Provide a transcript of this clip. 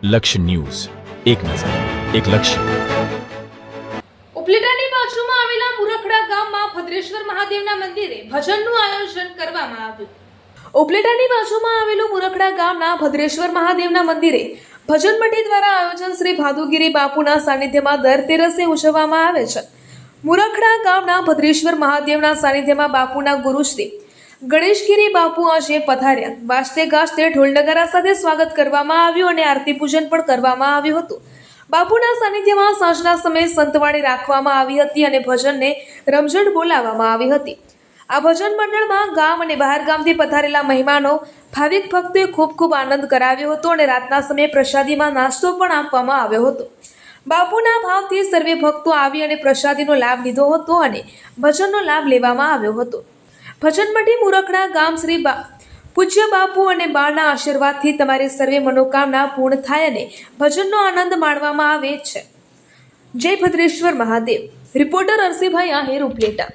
લક્ષ્ય ન્યૂઝ, એક નજર, એક લક્ષ્ય. ઉપલેટાની બાજુમાં આવેલા મુરખડા ગામમાં ભદ્રેશ્વર મહાદેવના મંદિરે ભજનનું આયોજન કરવામાં આવ્યું. ઉપલેટાની બાજુમાં આવેલું મુરખડા ગામના ભદ્રેશ્વર મહાદેવના મંદિરે ભજન મંડળી દ્વારા આયોજન શ્રી ભાદુગીરી બાપુના સાનિધ્યમાં દર તેરસે ઉજવવામાં આવે છે. મુરખડા ગામના ભદ્રેશ્વર મહાદેવના સાનિધ્યમાં બાપુના ગુરુશ્રી ગણેશગીરી બાપુ આજે પધાર્યા. વાજતે ગાજતે ઢોલ નગારા સાથે સ્વાગત કરવામાં આવ્યું અને આરતી પૂજન પણ કરવામાં આવ્યું હતું. બાપુના સાનિધ્યમાં સાંજના સમયે સંતવાણી રાખવામાં આવી હતી અને ભજનને રમઝટ બોલાવવામાં આવી હતી. આ ભજન મંડળમાં ગામ અને બહાર ગામથી પધારેલા મહેમાનો ભાવિક ભક્તોએ ખૂબ આનંદ કરાવ્યો હતો અને રાતના સમયે પ્રસાદીમાં નાસ્તો પણ આપવામાં આવ્યો હતો. બાપુના ભાવથી સર્વે ભક્તો આવી અને પ્રસાદીનો લાભ લીધો હતો અને ભજનનો લાભ લેવામાં આવ્યો હતો. ભજન મંડળી મુરખડા ગામ શ્રી પૂજ્ય બાપુ અને બાના આશીર્વાદથી તમારી સર્વે મનોકામના પૂર્ણ થાય અને ભજનનો આનંદ માણવામાં આવે છે. જય ભદ્રેશ્વર મહાદેવ. રિપોર્ટર અરસીભાઈ આહિર, ઉપલેટા.